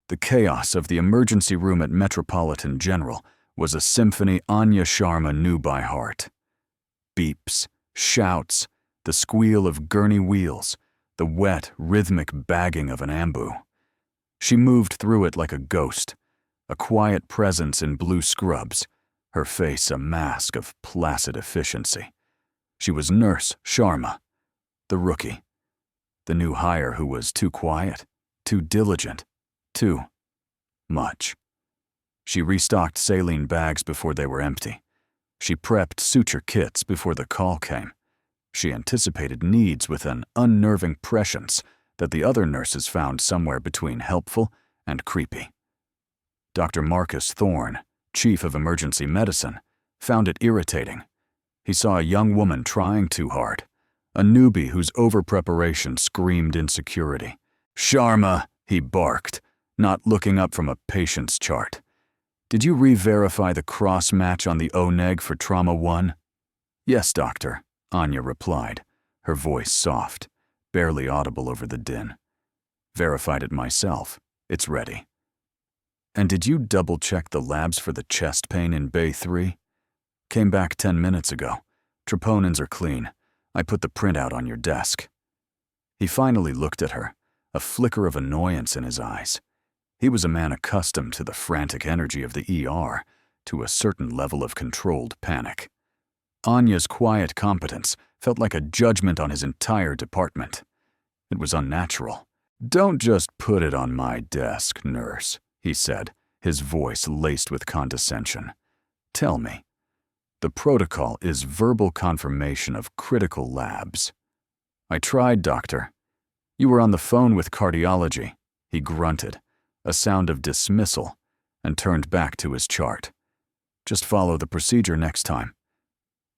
The chaos of the emergency room at Metropolitan General was a symphony Anya Sharma knew by heart. Beeps, shouts, the squeal of gurney wheels, the wet, rhythmic bagging of an ambu. She moved through it like a ghost, a quiet presence in blue scrubs, her face a mask of placid efficiency. She was Nurse Sharma, the rookie, the new hire who was too quiet, too diligent, too much. She restocked saline bags before they were empty. She prepped suture kits before the call came. She anticipated needs with an unnerving prescience that the other nurses found somewhere between helpful and creepy. Dr. Marcus Thorne, chief of emergency medicine, found it irritating. He saw a young woman trying too hard, a newbie whose over-preparation screamed insecurity. "Sharma," he barked, not looking up from a patient's chart. "Did you re-verify the cross-match on the O-neg for Trauma 1? "Yes, doctor," Anya replied, her voice soft, barely audible over the din. "Verified it myself. It's ready." "And did you double-check the labs for the chest pain in Bay 3? "Came back 10 minutes ago. Troponins are clean. I put the printout on your desk." He finally looked at her, a flicker of annoyance in his eyes. He was a man accustomed to the frantic energy of the ER, to a certain level of controlled panic. Anya's quiet competence felt like a judgment on his entire department. It was unnatural. "Don't just put it on my desk, nurse," he said, his voice laced with condescension. "Tell me." "The protocol is verbal confirmation of critical labs." "I tried, doctor." "You were on the phone with cardiology," he grunted, a sound of dismissal, and turned back to his chart. "Just follow the procedure next time."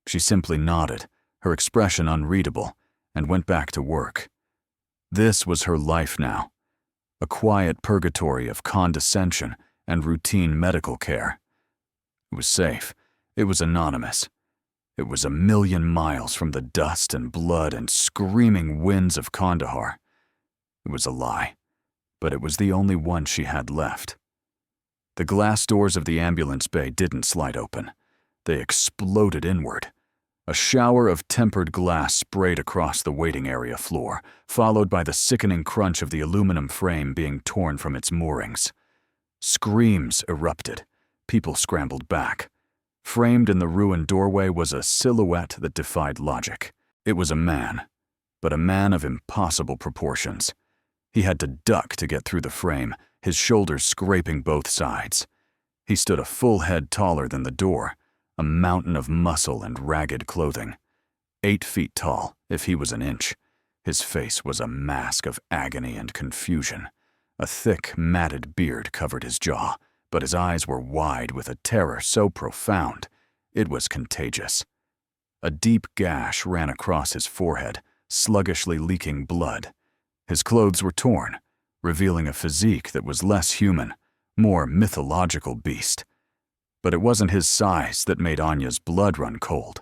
She simply nodded, her expression unreadable, and went back to work. This was her life now, a quiet purgatory of condescension and routine medical care. It was safe. It was anonymous. It was a million miles from the dust and blood and screaming winds of Kandahar. It was a lie, but it was the only one she had left. The glass doors of the ambulance bay didn't slide open. They exploded inward. A shower of tempered glass sprayed across the waiting area floor, followed by the sickening crunch of the aluminum frame being torn from its moorings. Screams erupted. People scrambled back. Framed in the ruined doorway was a silhouette that defied logic. It was a man, but a man of impossible proportions. He had to duck to get through the frame, his shoulders scraping both sides. He stood a full head taller than the door, a mountain of muscle and ragged clothing. 8 feet tall, if he was an inch. His face was a mask of agony and confusion. A thick, matted beard covered his jaw, but his eyes were wide with a terror so profound, it was contagious. A deep gash ran across his forehead, sluggishly leaking blood. His clothes were torn, revealing a physique that was less human, more mythological beast. But it wasn't his size that made Anya's blood run cold.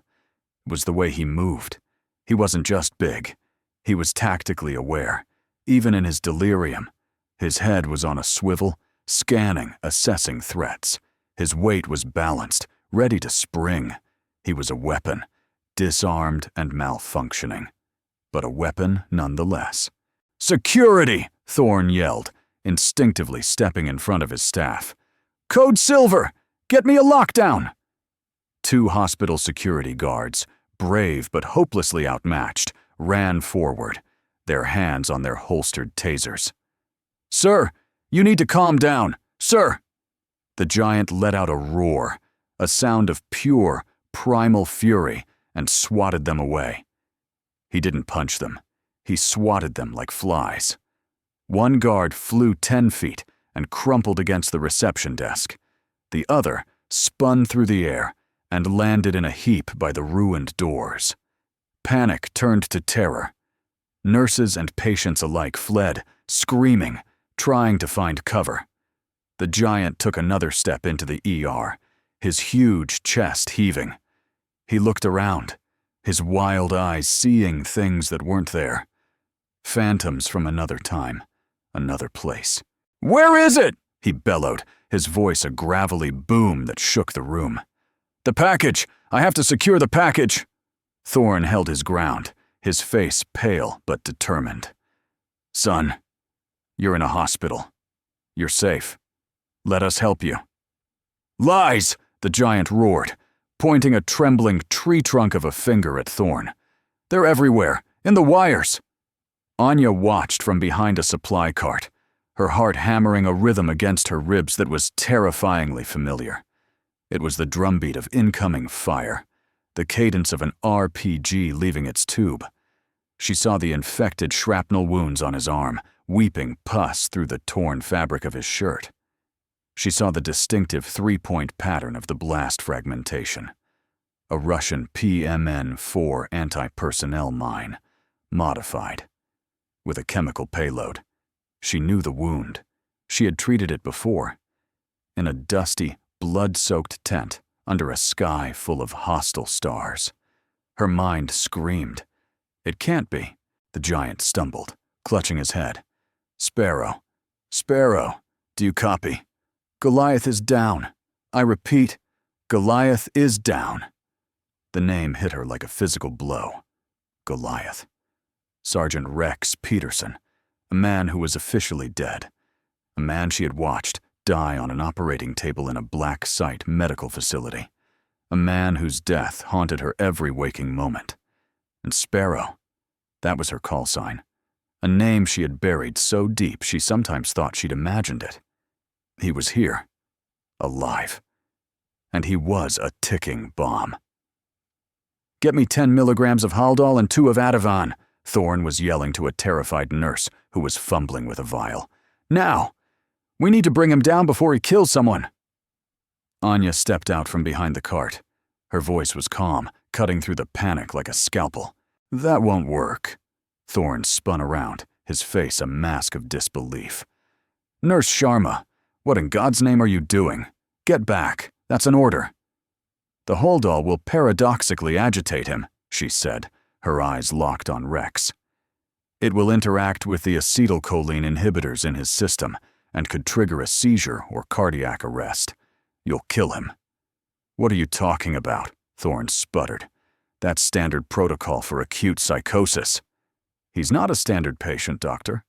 It was the way he moved. He wasn't just big. He was tactically aware, even in his delirium. His head was on a swivel, scanning, assessing threats. His weight was balanced, ready to spring. He was a weapon, disarmed and malfunctioning, but a weapon nonetheless. "Security!" Thorne yelled, instinctively stepping in front of his staff. "Code Silver! Get me a lockdown!" 2 hospital security guards, brave but hopelessly outmatched, ran forward, their hands on their holstered tasers. "Sir, you need to calm down, sir!" The giant let out a roar, a sound of pure, primal fury, and swatted them away. He didn't punch them. He swatted them like flies. One guard flew 10 feet and crumpled against the reception desk. The other spun through the air and landed in a heap by the ruined doors. Panic turned to terror. Nurses and patients alike fled, screaming, trying to find cover. The giant took another step into the ER, his huge chest heaving. He looked around, his wild eyes seeing things that weren't there. Phantoms from another time, another place. "Where is it?" he bellowed, his voice a gravelly boom that shook the room. "The package! I have to secure the package!" Thorne held his ground, his face pale but determined. "Son, you're in a hospital. You're safe. Let us help you." "Lies!" the giant roared, pointing a trembling tree trunk of a finger at Thorne. "They're everywhere, in the wires." Anya watched from behind a supply cart, her heart hammering a rhythm against her ribs that was terrifyingly familiar. It was the drumbeat of incoming fire, the cadence of an RPG leaving its tube. She saw the infected shrapnel wounds on his arm, weeping pus through the torn fabric of his shirt. She saw the distinctive three-point pattern of the blast fragmentation. A Russian PMN-4 anti-personnel mine, modified, with a chemical payload. She knew the wound. She had treated it before. In a dusty, blood-soaked tent under a sky full of hostile stars. Her mind screamed. "It can't be." The giant stumbled, clutching his head. "Sparrow. Sparrow, do you copy? Goliath is down. I repeat, Goliath is down." The name hit her like a physical blow. Goliath. Sergeant Rex Peterson, a man who was officially dead. A man she had watched die on an operating table in a black site medical facility. A man whose death haunted her every waking moment. And Sparrow, that was her call sign. A name she had buried so deep she sometimes thought she'd imagined it. He was here, alive. And he was a ticking bomb. "Get me 10 milligrams of Haldol and 2 of Ativan," Thorne was yelling to a terrified nurse who was fumbling with a vial. "Now! We need to bring him down before he kills someone." Anya stepped out from behind the cart. Her voice was calm, cutting through the panic like a scalpel. "That won't work." Thorne spun around, his face a mask of disbelief. "Nurse Sharma, what in God's name are you doing? Get back. That's an order." "The Haldol will paradoxically agitate him," she said, her eyes locked on Rex. "It will interact with the acetylcholine inhibitors in his system and could trigger a seizure or cardiac arrest. You'll kill him." "What are you talking about?" Thorne sputtered. "That's standard protocol for acute psychosis." "He's not a standard patient, Doctor."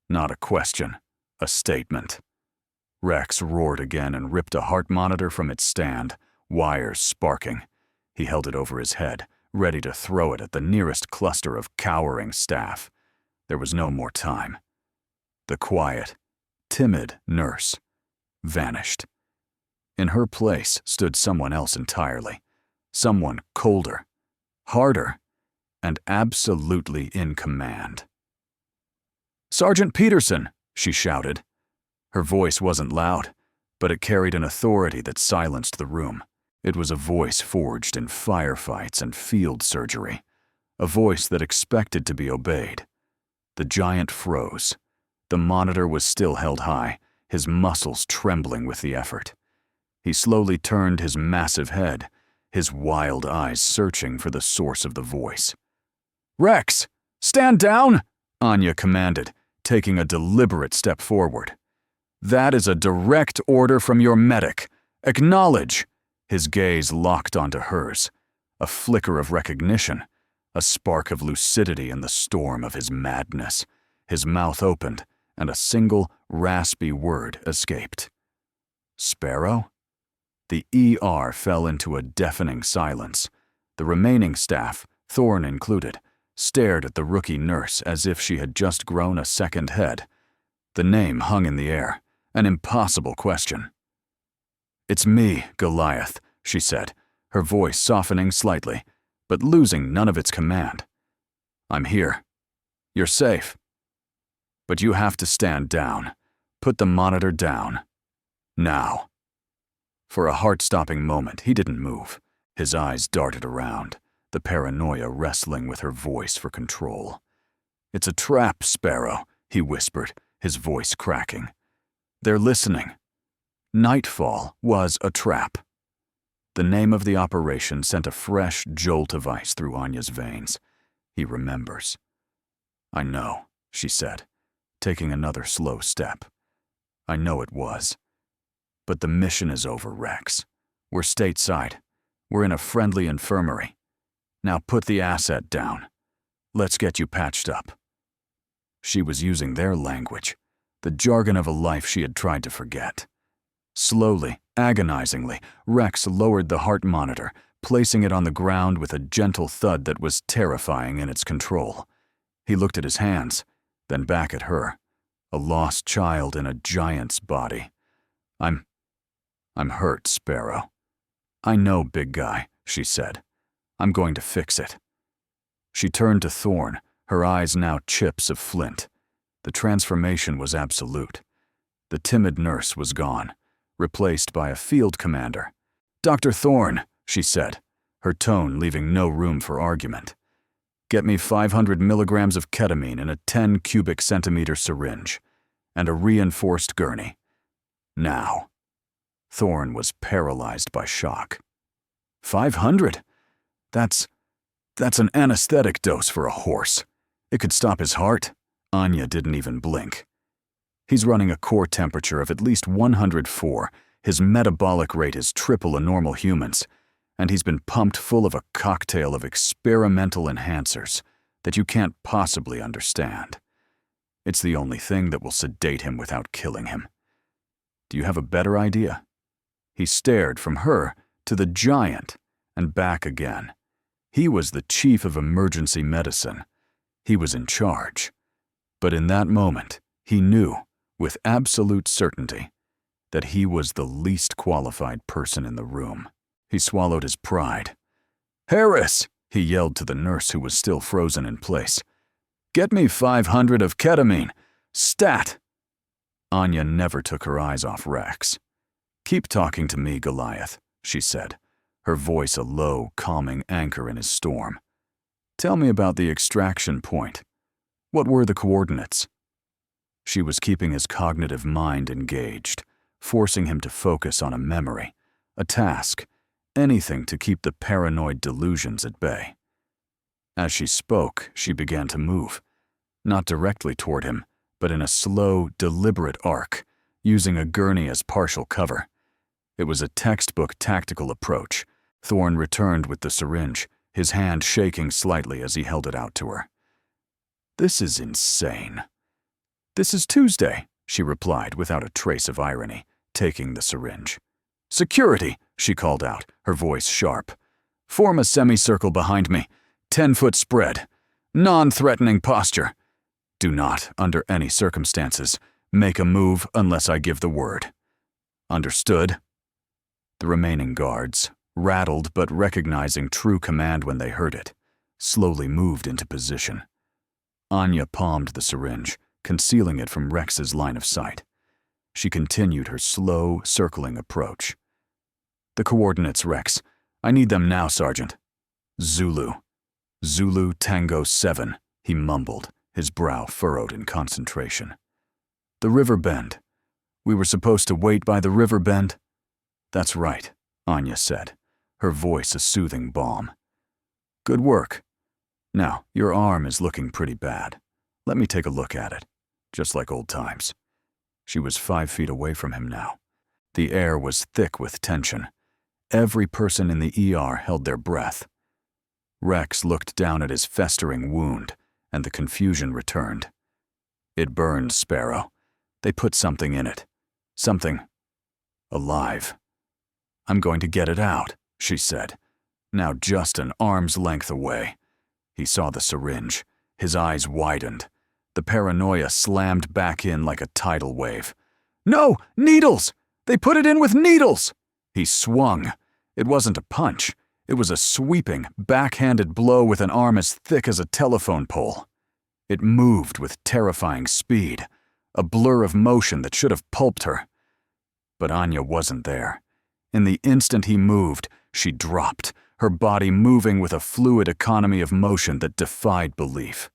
"Not a question, a statement." Rex roared again and ripped a heart monitor from its stand, wires sparking. He held it over his head, ready to throw it at the nearest cluster of cowering staff. There was no more time. The quiet, timid nurse vanished. In her place stood someone else entirely. Someone colder, harder, and absolutely in command. "Sergeant Peterson!" she shouted. Her voice wasn't loud, but it carried an authority that silenced the room. It was a voice forged in firefights and field surgery, a voice that expected to be obeyed. The giant froze. The monitor was still held high, his muscles trembling with the effort. He slowly turned his massive head, his wild eyes searching for the source of the voice. "Rex, stand down!" Anya commanded, taking a deliberate step forward. "That is a direct order from your medic. Acknowledge." His gaze locked onto hers, a flicker of recognition, a spark of lucidity in the storm of his madness. His mouth opened, and a single, raspy word escaped. "Sparrow?" The ER fell into a deafening silence. The remaining staff, Thorne included, stared at the rookie nurse as if she had just grown a second head. The name hung in the air, an impossible question. "It's me, Goliath," she said, her voice softening slightly, but losing none of its command. "I'm here. You're safe. But you have to stand down. Put the monitor down. Now." For a heart-stopping moment, he didn't move. His eyes darted around, the paranoia wrestling with her voice for control. "It's a trap, Sparrow," he whispered, his voice cracking. "They're listening. Nightfall was a trap." The name of the operation sent a fresh jolt of ice through Anya's veins. He remembers. "I know," she said, taking another slow step. I know it was. But the mission is over, Rex. We're stateside. We're in a friendly infirmary. Now put the asset down. Let's get you patched up. She was using their language, the jargon of a life she had tried to forget. Slowly, agonizingly, Rex lowered the heart monitor, placing it on the ground with a gentle thud that was terrifying in its control. He looked at his hands, then back at her, a lost child in a giant's body. I'm hurt, Sparrow. I know, big guy, she said. I'm going to fix it. She turned to Thorne, her eyes now chips of flint. The transformation was absolute. The timid nurse was gone, replaced by a field commander. Dr. Thorne, she said, her tone leaving no room for argument. Get me 500 milligrams of ketamine in a 10 cubic centimeter syringe, and a reinforced gurney. Now. Thorne was paralyzed by shock. 500? That's an anesthetic dose for a horse. It could stop his heart. Anya didn't even blink. He's running a core temperature of at least 104. His metabolic rate is triple a normal human's, and he's been pumped full of a cocktail of experimental enhancers that you can't possibly understand. It's the only thing that will sedate him without killing him. Do you have a better idea? He stared from her to the giant and back again. He was the chief of emergency medicine. He was in charge. But in that moment, he knew, with absolute certainty, that he was the least qualified person in the room. He swallowed his pride. "Harris!" he yelled to the nurse who was still frozen in place. "Get me 500 of ketamine! Stat!" Anya never took her eyes off Rex. "Keep talking to me, Goliath," she said, her voice a low, calming anchor in his storm. "Tell me about the extraction point. What were the coordinates?" She was keeping his cognitive mind engaged, forcing him to focus on a memory, a task, anything to keep the paranoid delusions at bay. As she spoke, she began to move, not directly toward him, but in a slow, deliberate arc, using a gurney as partial cover. It was a textbook tactical approach. Thorne returned with the syringe, his hand shaking slightly as he held it out to her. "This is insane." "This is Tuesday," she replied without a trace of irony, taking the syringe. "Security," she called out, her voice sharp. "Form a semicircle behind me, 10-foot spread, non-threatening posture. Do not, under any circumstances, make a move unless I give the word. Understood?" The remaining guards, rattled but recognizing true command when they heard it, slowly moved into position. Anya palmed the syringe, concealing it from Rex's line of sight. She continued her slow, circling approach. "The coordinates, Rex. I need them now, Sergeant." "Zulu. Zulu Tango 7, he mumbled, his brow furrowed in concentration. "The river bend. We were supposed to wait by the river bend?" "That's right," Anya said, her voice a soothing balm. "Good work. Now, your arm is looking pretty bad. Let me take a look at it, just like old times." She was 5 feet away from him now. The air was thick with tension. Every person in the ER held their breath. Rex looked down at his festering wound, and the confusion returned. "It burned, Sparrow. They put something in it. Something alive." "I'm going to get it out," she said, now just an arm's length away. He saw the syringe. His eyes widened. The paranoia slammed back in like a tidal wave. "No! Needles! They put it in with needles!" He swung. It wasn't a punch. It was a sweeping, backhanded blow with an arm as thick as a telephone pole. It moved with terrifying speed, a blur of motion that should have pulped her. But Anya wasn't there. In the instant he moved, she dropped, her body moving with a fluid economy of motion that defied belief.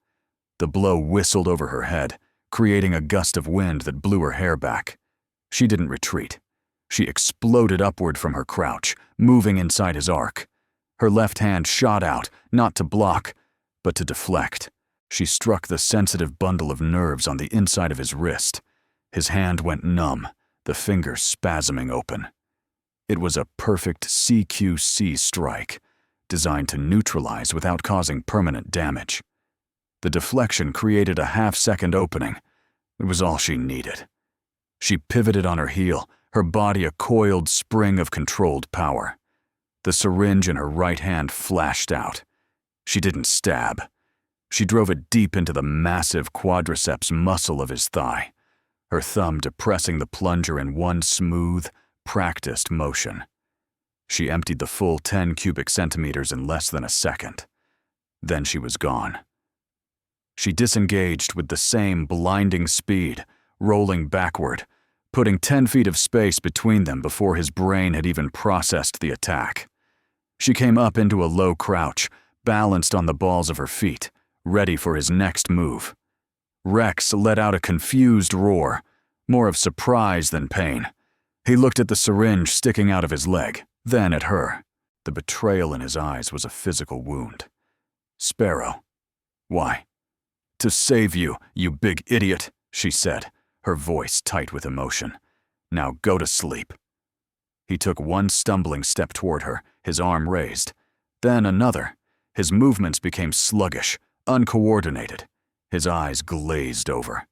The blow whistled over her head, creating a gust of wind that blew her hair back. She didn't retreat. She exploded upward from her crouch, moving inside his arc. Her left hand shot out, not to block, but to deflect. She struck the sensitive bundle of nerves on the inside of his wrist. His hand went numb, the fingers spasming open. It was a perfect CQC strike, designed to neutralize without causing permanent damage. The deflection created a half-second opening. It was all she needed. She pivoted on her heel, her body a coiled spring of controlled power. The syringe in her right hand flashed out. She didn't stab. She drove it deep into the massive quadriceps muscle of his thigh, her thumb depressing the plunger in one smooth, practiced motion. She emptied the full 10 cubic centimeters in less than a second. Then she was gone. She disengaged with the same blinding speed, rolling backward, putting 10 feet of space between them before his brain had even processed the attack. She came up into a low crouch, balanced on the balls of her feet, ready for his next move. Rex let out a confused roar, more of surprise than pain. He looked at the syringe sticking out of his leg, then at her. The betrayal in his eyes was a physical wound. "Sparrow." "Why?" "To save you, you big idiot," she said, her voice tight with emotion. "Now go to sleep." He took one stumbling step toward her, his arm raised. Then another. His movements became sluggish, uncoordinated. His eyes glazed over.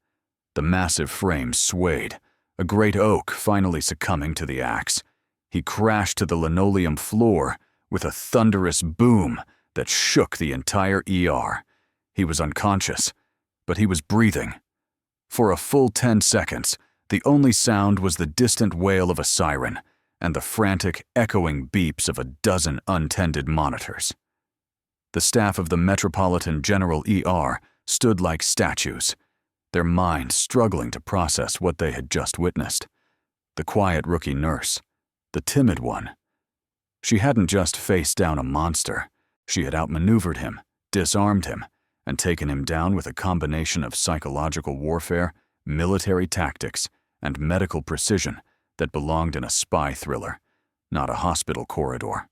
The massive frame swayed, a great oak finally succumbing to the axe. He crashed to the linoleum floor with a thunderous boom that shook the entire ER. He was unconscious, but he was breathing. For a full 10 seconds, the only sound was the distant wail of a siren and the frantic, echoing beeps of a dozen untended monitors. The staff of the Metropolitan General ER stood like statues, their minds struggling to process what they had just witnessed. The quiet rookie nurse, the timid one. She hadn't just faced down a monster. She had outmaneuvered him, disarmed him, and taken him down with a combination of psychological warfare, military tactics, and medical precision that belonged in a spy thriller, not a hospital corridor.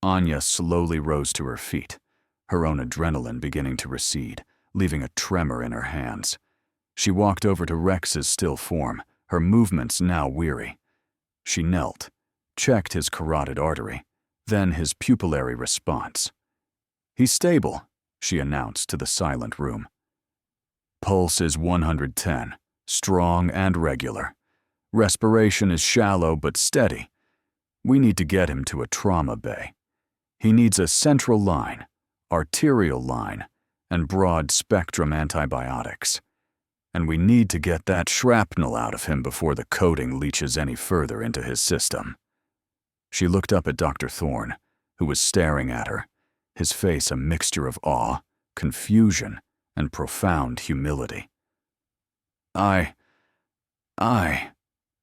Anya slowly rose to her feet, her own adrenaline beginning to recede, leaving a tremor in her hands. She walked over to Rex's still form, her movements now weary. She knelt, checked his carotid artery, then his pupillary response. "He's stable," she announced to the silent room. "Pulse is 110, strong and regular. Respiration is shallow but steady. We need to get him to a trauma bay. He needs a central line, arterial line, and broad-spectrum antibiotics. And we need to get that shrapnel out of him before the coating leaches any further into his system." She looked up at Dr. Thorne, who was staring at her, his face a mixture of awe, confusion, and profound humility. I,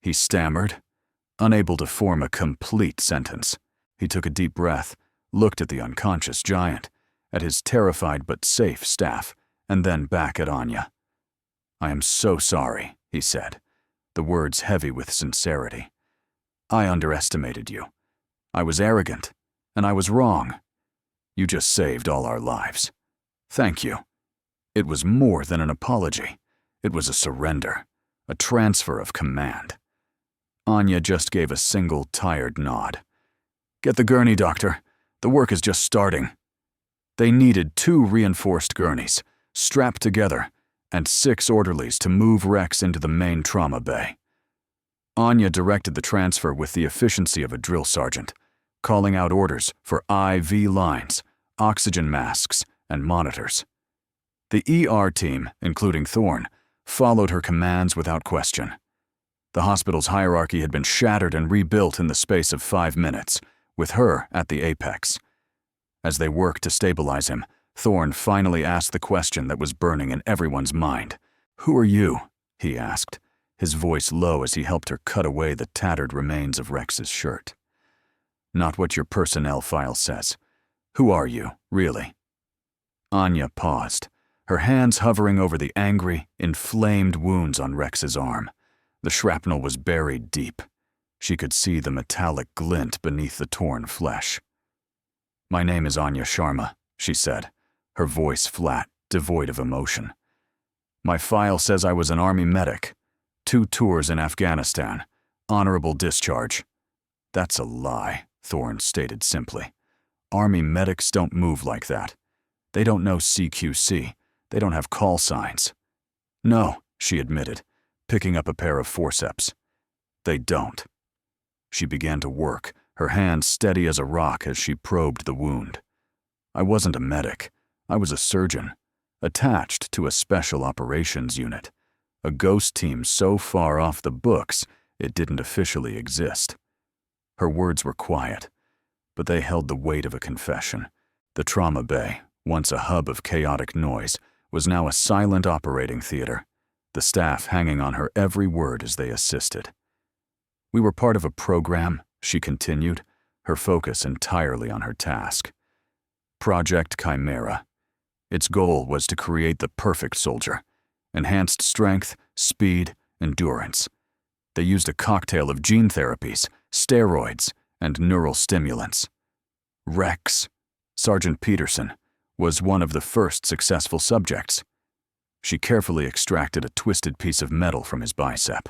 he stammered, unable to form a complete sentence. He took a deep breath, looked at the unconscious giant, at his terrified but safe staff, and then back at Anya. "I am so sorry," he said, the words heavy with sincerity. "I underestimated you. I was arrogant, and I was wrong. You just saved all our lives. Thank you." It was more than an apology. It was a surrender, a transfer of command. Anya just gave a single tired nod. "Get the gurney, doctor. The work is just starting." They needed 2 reinforced gurneys, strapped together, and 6 orderlies to move Rex into the main trauma bay. Anya directed the transfer with the efficiency of a drill sergeant, calling out orders for IV lines, oxygen masks, and monitors. The ER team, including Thorne, followed her commands without question. The hospital's hierarchy had been shattered and rebuilt in the space of 5 minutes, with her at the apex. As they worked to stabilize him, Thorne finally asked the question that was burning in everyone's mind. "Who are you?" he asked, his voice low as he helped her cut away the tattered remains of Rex's shirt. "Not what your personnel file says. Who are you, really?" Anya paused, her hands hovering over the angry, inflamed wounds on Rex's arm. The shrapnel was buried deep. She could see the metallic glint beneath the torn flesh. "My name is Anya Sharma," she said, her voice flat, devoid of emotion. "My file says I was an Army medic. 2 tours in Afghanistan. Honorable discharge. That's a lie, Thorne stated simply. Army medics don't move like that. They don't know CQC. They don't have call signs. No, she admitted, picking up a pair of forceps. They don't. She began to work, her hand steady as a rock as she probed the wound. I wasn't a medic. I was a surgeon, attached to a special operations unit, a ghost team so far off the books it didn't officially exist. Her words were quiet, but they held the weight of a confession. The trauma bay, once a hub of chaotic noise, was now a silent operating theater, the staff hanging on her every word as they assisted. We were part of a program, she continued, her focus entirely on her task. Project Chimera. Its goal was to create the perfect soldier. Enhanced strength, speed, endurance. They used a cocktail of gene therapies, steroids, and neural stimulants. Rex, Sergeant Peterson, was one of the first successful subjects. She carefully extracted a twisted piece of metal from his bicep.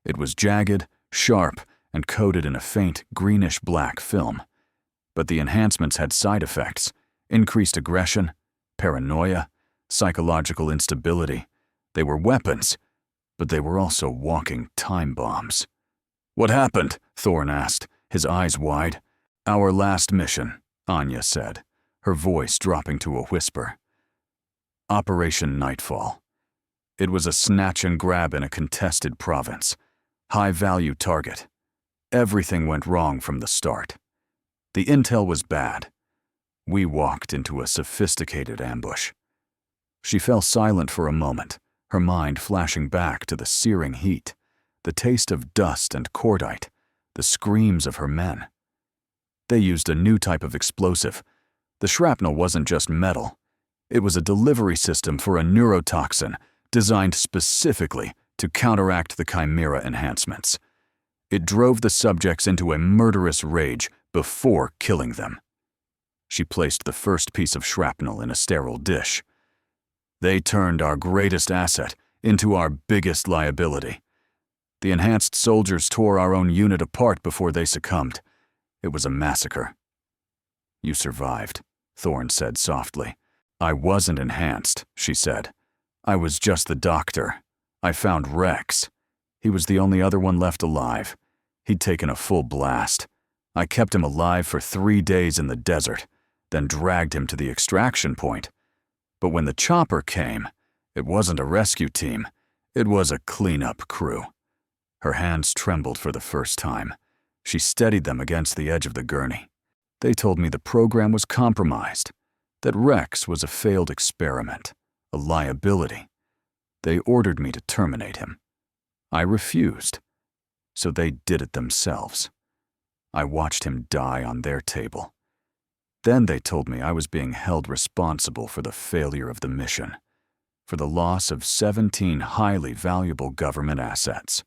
It was jagged, sharp, and coated in a faint greenish-black film. But the enhancements had side effects: increased aggression, paranoia, psychological instability. They were weapons, but they were also walking time bombs. "What happened?" Thorne asked, his eyes wide. "Our last mission," Anya said, her voice dropping to a whisper. Operation Nightfall. It was a snatch and grab in a contested province. High-value target. Everything went wrong from the start. The intel was bad. We walked into a sophisticated ambush. She fell silent for a moment, her mind flashing back to the searing heat, the taste of dust and cordite, the screams of her men. They used a new type of explosive. The shrapnel wasn't just metal. It was a delivery system for a neurotoxin designed specifically to counteract the Chimera enhancements. It drove the subjects into a murderous rage before killing them. She placed the first piece of shrapnel in a sterile dish. They turned our greatest asset into our biggest liability. The enhanced soldiers tore our own unit apart before they succumbed. It was a massacre. "You survived," Thorne said softly. "I wasn't enhanced," she said. "I was just the doctor. I found Rex. He was the only other one left alive. He'd taken a full blast. I kept him alive for 3 days in the desert, then dragged him to the extraction point. But when the chopper came, it wasn't a rescue team. It was a cleanup crew." Her hands trembled for the first time. She steadied them against the edge of the gurney. "They told me the program was compromised, that Rex was a failed experiment, a liability. They ordered me to terminate him. I refused, so they did it themselves. I watched him die on their table. Then they told me I was being held responsible for the failure of the mission, for the loss of 17 highly valuable government assets.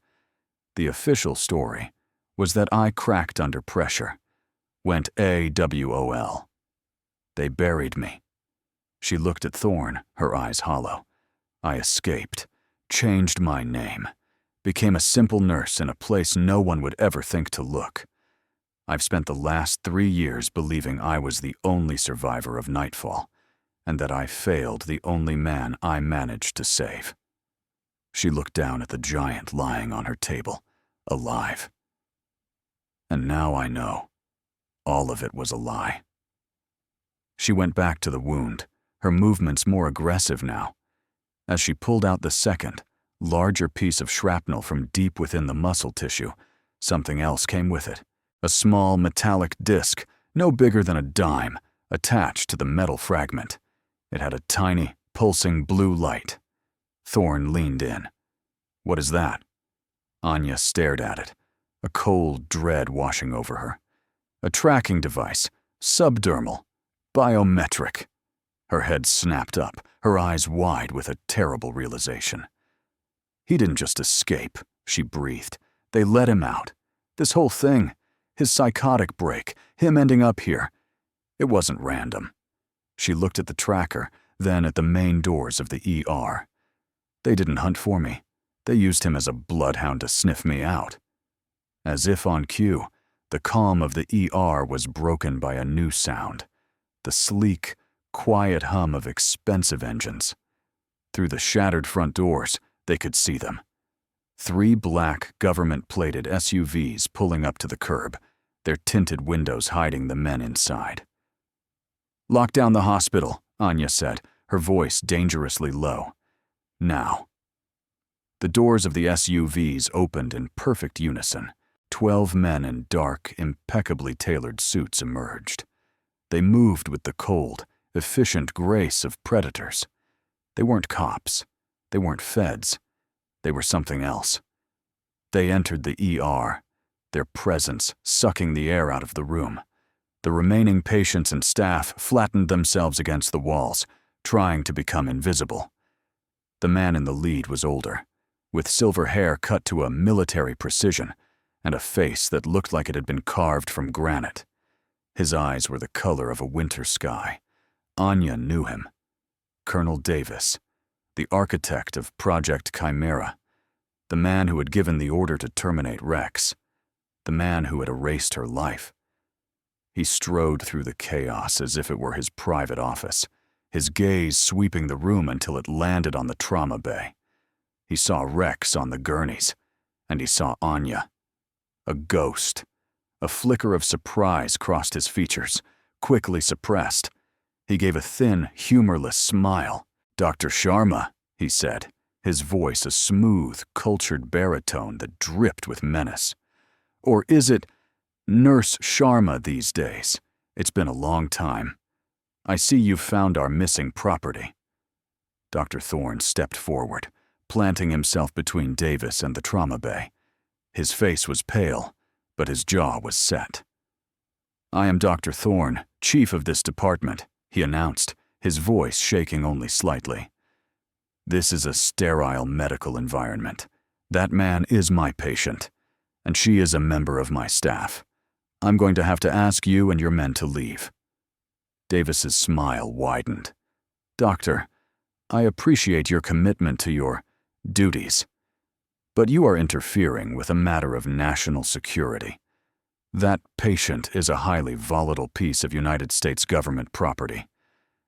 The official story was that I cracked under pressure, went AWOL. They buried me." She looked at Thorne, her eyes hollow. "I escaped, changed my name, became a simple nurse in a place no one would ever think to look. I've spent the last 3 years believing I was the only survivor of Nightfall, and that I failed the only man I managed to save." She looked down at the giant lying on her table, alive. "And now I know. All of it was a lie." She went back to the wound, her movements more aggressive now. As she pulled out the second, larger piece of shrapnel from deep within the muscle tissue, something else came with it. A small metallic disc, no bigger than a dime, attached to the metal fragment. It had a tiny, pulsing blue light. Thorne leaned in. "What is that?" Anya stared at it, a cold dread washing over her. "A tracking device, subdermal, biometric." Her head snapped up, her eyes wide with a terrible realization. "He didn't just escape," she breathed. "They let him out. This whole thing, his psychotic break, him ending up here. It wasn't random." She looked at the tracker, then at the main doors of the ER. "They didn't hunt for me. They used him as a bloodhound to sniff me out. As if on cue, the calm of the ER was broken by a new sound, the sleek, quiet hum of expensive engines. Through the shattered front doors, they could see them. 3 black, government-plated SUVs pulling up to the curb, their tinted windows hiding the men inside. "Lock down the hospital," Anya said, her voice dangerously low. "Now." The doors of the SUVs opened in perfect unison. 12 men in dark, impeccably tailored suits emerged. They moved with the cold, efficient grace of predators. They weren't cops. They weren't feds. They were something else. They entered the ER, their presence sucking the air out of the room. The remaining patients and staff flattened themselves against the walls, trying to become invisible. The man in the lead was older, with silver hair cut to a military precision and a face that looked like it had been carved from granite. His eyes were the color of a winter sky. Anya knew him. Colonel Davis, the architect of Project Chimera, the man who had given the order to terminate Rex, the man who had erased her life. He strode through the chaos as if it were his private office, his gaze sweeping the room until it landed on the trauma bay. He saw Rex on the gurneys, and he saw Anya. A ghost. A flicker of surprise crossed his features, quickly suppressed. He gave a thin, humorless smile. "Dr. Sharma," he said, his voice a smooth, cultured baritone that dripped with menace. "Or is it Nurse Sharma these days? It's been a long time. I see you've found our missing property." Dr. Thorne stepped forward, planting himself between Davis and the trauma bay. His face was pale, but his jaw was set. "I am Dr. Thorne, chief of this department," he announced, his voice shaking only slightly. "This is a sterile medical environment. That man is my patient, and she is a member of my staff. I'm going to have to ask you and your men to leave." Davis's smile widened. "Doctor, I appreciate your commitment to your duties, but you are interfering with a matter of national security. That patient is a highly volatile piece of United States government property,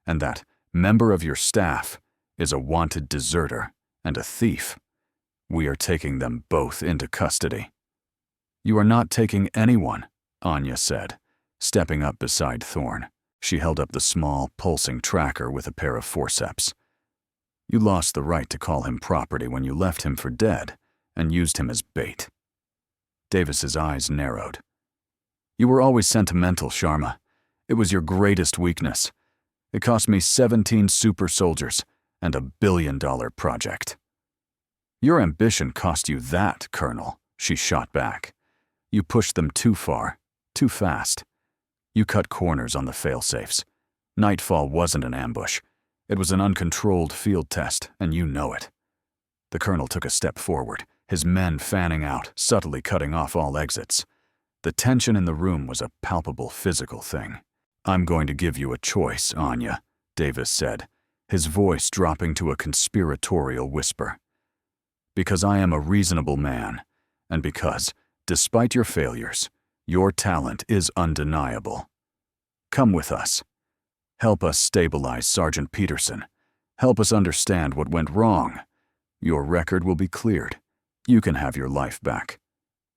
and that member of your staff is a wanted deserter and a thief. We are taking them both into custody." "You are not taking anyone," Anya said, stepping up beside Thorne. She held up the small, pulsing tracker with a pair of forceps. "You lost the right to call him property when you left him for dead and used him as bait." Davis's eyes narrowed. "You were always sentimental, Sharma. It was your greatest weakness. It cost me 17 super soldiers and $1 billion project." "Your ambition cost you that, Colonel," she shot back. "You pushed them too far, too fast. You cut corners on the failsafes. Nightfall wasn't an ambush. It was an uncontrolled field test, and you know it." The colonel took a step forward, his men fanning out, subtly cutting off all exits. The tension in the room was a palpable physical thing. "I'm going to give you a choice, Anya," Davis said, his voice dropping to a conspiratorial whisper. "Because I am a reasonable man, and because, despite your failures, your talent is undeniable. Come with us. Help us stabilize Sergeant Peterson. Help us understand what went wrong. Your record will be cleared. You can have your life back.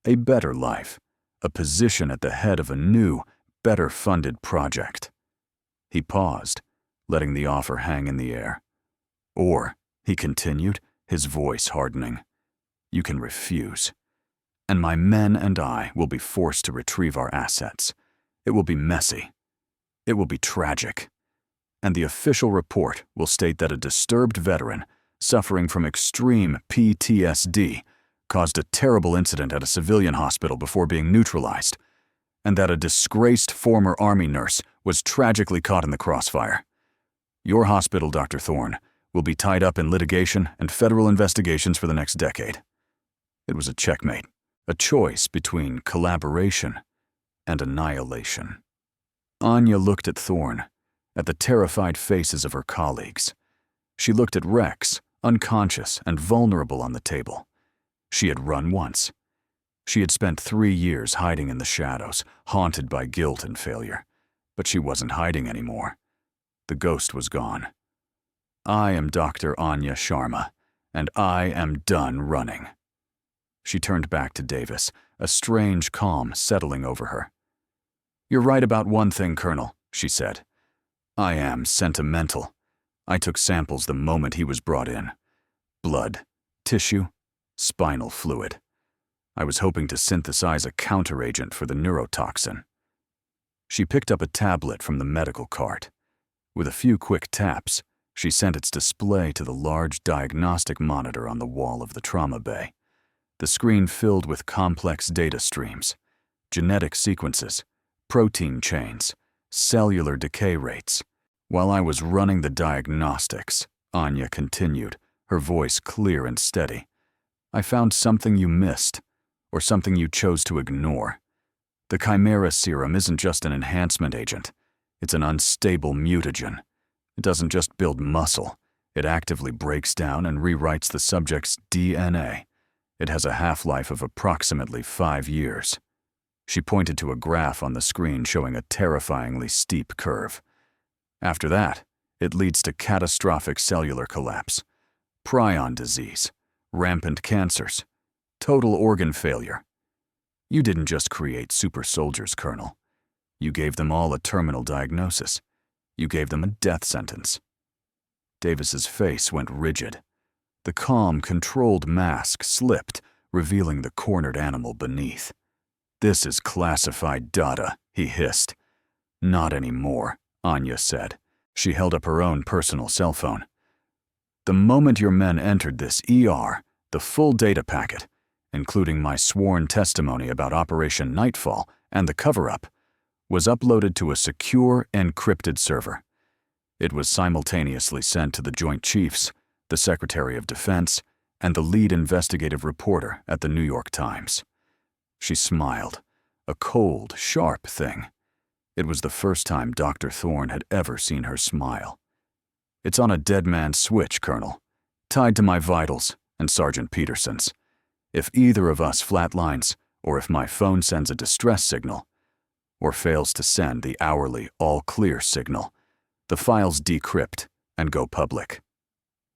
A better life. A position at the head of a new, better-funded project." He paused, letting the offer hang in the air. "Or," he continued, his voice hardening, "you can refuse. And my men and I will be forced to retrieve our assets. It will be messy. It will be tragic. And the official report will state that a disturbed veteran, suffering from extreme PTSD, caused a terrible incident at a civilian hospital before being neutralized, and that a disgraced former Army nurse was tragically caught in the crossfire. Your hospital, Dr. Thorne, will be tied up in litigation and federal investigations for the next decade." It was a checkmate, a choice between collaboration and annihilation. Anya looked at Thorne, at the terrified faces of her colleagues. She looked at Rex, unconscious and vulnerable on the table, She had run once. She had spent 3 years hiding in the shadows, haunted by guilt and failure. But she wasn't hiding anymore. The ghost was gone. I am Dr. Anya Sharma, and I am done running. She turned back to Davis, a strange calm settling over her. You're right about one thing, Colonel, she said. I am sentimental. I took samples the moment he was brought in. Blood, tissue, spinal fluid. I was hoping to synthesize a counteragent for the neurotoxin. She picked up a tablet from the medical cart. With a few quick taps, she sent its display to the large diagnostic monitor on the wall of the trauma bay. The screen filled with complex data streams, genetic sequences, protein chains, cellular decay rates. While I was running the diagnostics, Anya continued, her voice clear and steady. I found something you missed, or something you chose to ignore. The Chimera serum isn't just an enhancement agent. It's an unstable mutagen. It doesn't just build muscle. It actively breaks down and rewrites the subject's DNA. It has a half-life of approximately 5 years. She pointed to a graph on the screen showing a terrifyingly steep curve. After that, it leads to catastrophic cellular collapse, prion disease, rampant cancers, total organ failure. You didn't just create super soldiers, Colonel. You gave them all a terminal diagnosis. You gave them a death sentence. Davis's face went rigid. The calm, controlled mask slipped, revealing the cornered animal beneath. This is classified data, he hissed. Not anymore, Anya said. She held up her own personal cell phone. The moment your men entered this ER, the full data packet, including my sworn testimony about Operation Nightfall and the cover-up, was uploaded to a secure, encrypted server. It was simultaneously sent to the Joint Chiefs, the Secretary of Defense, and the lead investigative reporter at the New York Times. She smiled, a cold, sharp thing. It was the first time Dr. Thorne had ever seen her smile. It's on a dead man's switch, Colonel, tied to my vitals and Sergeant Peterson's. If either of us flatlines, or if my phone sends a distress signal, or fails to send the hourly all-clear signal, the files decrypt and go public.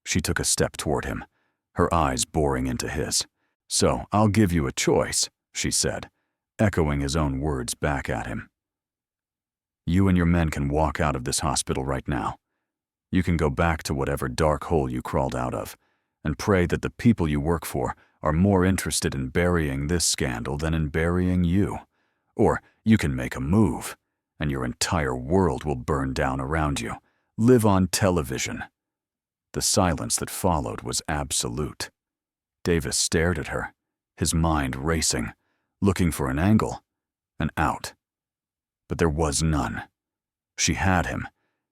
She took a step toward him, her eyes boring into his. So I'll give you a choice, she said, echoing his own words back at him. You and your men can walk out of this hospital right now. You can go back to whatever dark hole you crawled out of, and pray that the people you work for are more interested in burying this scandal than in burying you. Or you can make a move, and your entire world will burn down around you, live on television. The silence that followed was absolute. Davis stared at her, his mind racing, looking for an angle, an out. But there was none. She had him.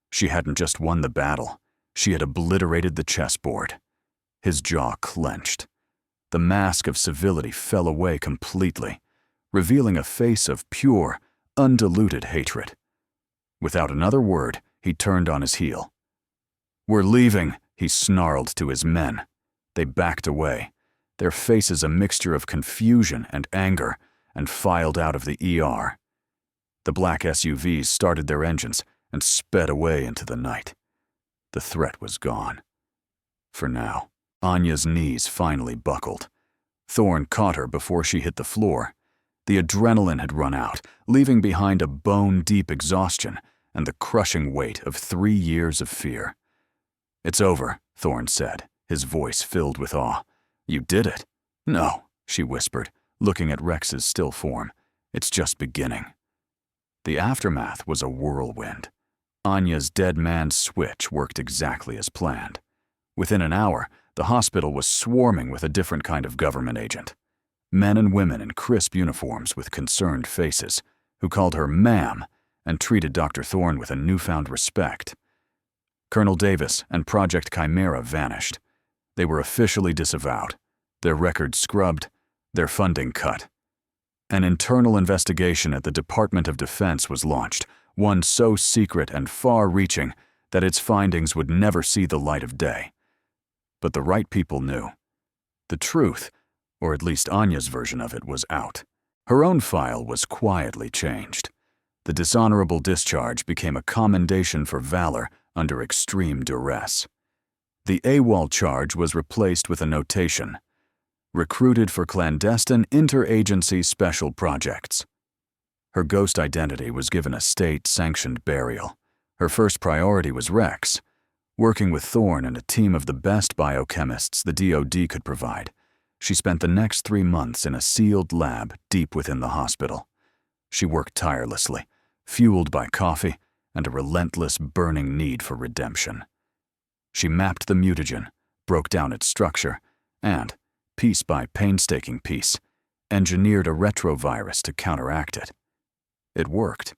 She hadn't just won the battle. She had obliterated the chessboard. His jaw clenched. The mask of civility fell away completely, revealing a face of pure, undiluted hatred. Without another word, he turned on his heel. "We're leaving," he snarled to his men. They backed away, their faces a mixture of confusion and anger, and filed out of the ER. The black SUVs started their engines and sped away into the night. The threat was gone. For now, Anya's knees finally buckled. Thorne caught her before she hit the floor. The adrenaline had run out, leaving behind a bone-deep exhaustion and the crushing weight of 3 years of fear. "It's over," Thorne said, his voice filled with awe. "You did it." "No," she whispered, looking at Rex's still form. "It's just beginning." The aftermath was a whirlwind. Anya's dead man's switch worked exactly as planned. Within an hour, the hospital was swarming with a different kind of government agent. Men and women in crisp uniforms with concerned faces, who called her ma'am and treated Dr. Thorne with a newfound respect. Colonel Davis and Project Chimera vanished. They were officially disavowed, their records scrubbed, their funding cut. An internal investigation at the Department of Defense was launched, one so secret and far-reaching that its findings would never see the light of day. But the right people knew. The truth, or at least Anya's version of it was out. Her own file was quietly changed. The dishonorable discharge became a commendation for valor under extreme duress. The AWOL charge was replaced with a notation: recruited for clandestine interagency special projects. Her ghost identity was given a state-sanctioned burial. Her first priority was Rex, working with Thorne and a team of the best biochemists the DoD could provide. She spent the next 3 months in a sealed lab deep within the hospital. She worked tirelessly, fueled by coffee and a relentless burning need for redemption. She mapped the mutagen, broke down its structure, and, piece by painstaking piece, engineered a retrovirus to counteract it. It worked.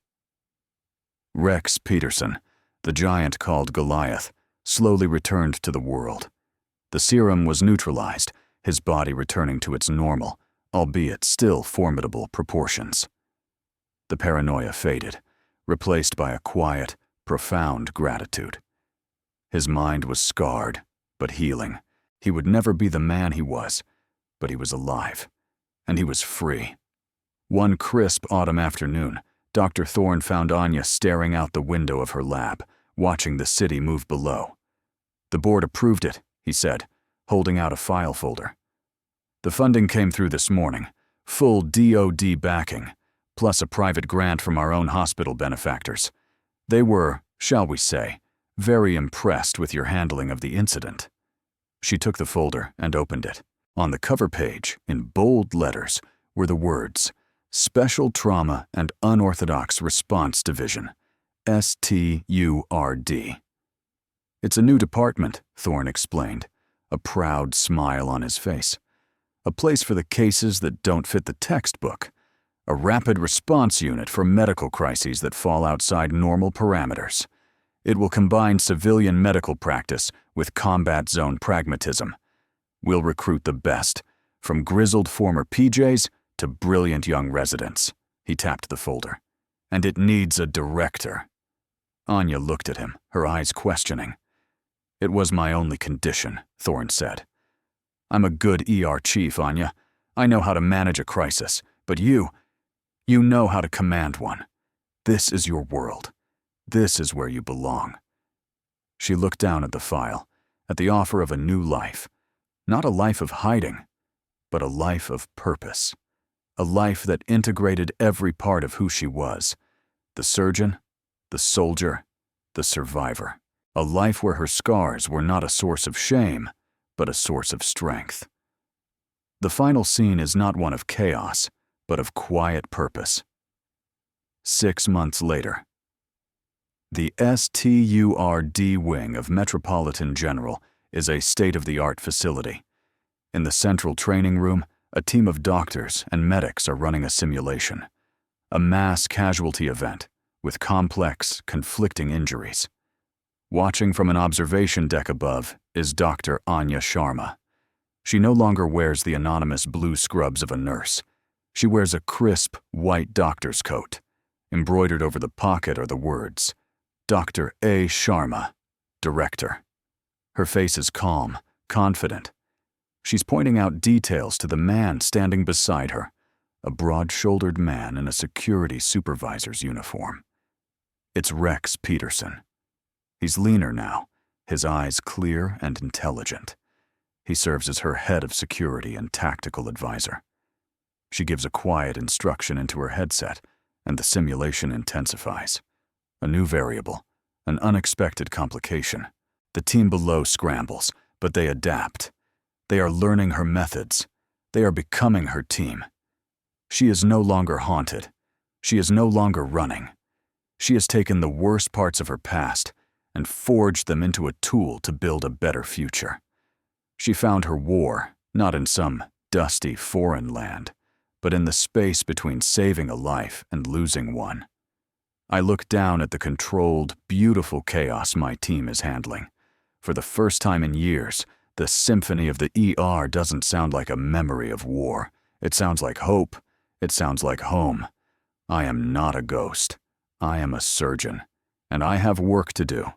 Rex Peterson, the giant called Goliath, slowly returned to the world. The serum was neutralized, his body returning to its normal, albeit still formidable proportions. The paranoia faded, replaced by a quiet, profound gratitude. His mind was scarred, but healing. He would never be the man he was, but he was alive, and he was free. One crisp autumn afternoon, Dr. Thorne found Anya staring out the window of her lab, watching the city move below. "The board approved it," he said, holding out a file folder. "The funding came through this morning, full DoD backing, plus a private grant from our own hospital benefactors. They were, shall we say, very impressed with your handling of the incident." She took the folder and opened it. On the cover page, in bold letters, were the words, Special Trauma and Unorthodox Response Division, STURD. "It's a new department," Thorne explained, a proud smile on his face. "A place for the cases that don't fit the textbook. A rapid response unit for medical crises that fall outside normal parameters. It will combine civilian medical practice with combat zone pragmatism. We'll recruit the best, from grizzled former PJs to brilliant young residents." He tapped the folder. "And it needs a director." Anya looked at him, her eyes questioning. "It was my only condition," Thorne said. "I'm a good ER chief, Anya. I know how to manage a crisis, but you know how to command one. This is your world. This is where you belong." She looked down at the file, at the offer of a new life. Not a life of hiding, but a life of purpose. A life that integrated every part of who she was. The surgeon, the soldier, the survivor. A life where her scars were not a source of shame, but a source of strength. The final scene is not one of chaos, but of quiet purpose. 6 months later. The STURD wing of Metropolitan General is a state-of-the-art facility. In the central training room, a team of doctors and medics are running a simulation. A mass casualty event with complex, conflicting injuries. Watching from an observation deck above is Dr. Anya Sharma. She no longer wears the anonymous blue scrubs of a nurse. She wears a crisp, white doctor's coat. Embroidered over the pocket are the words, Dr. A. Sharma, Director. Her face is calm, confident. She's pointing out details to the man standing beside her, a broad-shouldered man in a security supervisor's uniform. It's Rex Peterson. He's leaner now, his eyes clear and intelligent. He serves as her head of security and tactical advisor. She gives a quiet instruction into her headset, and the simulation intensifies. A new variable, an unexpected complication. The team below scrambles, but they adapt. They are learning her methods. They are becoming her team. She is no longer haunted. She is no longer running. She has taken the worst parts of her past and forged them into a tool to build a better future. She found her war, not in some dusty foreign land, but in the space between saving a life and losing one. I look down at the controlled, beautiful chaos my team is handling. For the first time in years, the symphony of the ER doesn't sound like a memory of war. It sounds like hope. It sounds like home. I am not a ghost. I am a surgeon, and I have work to do.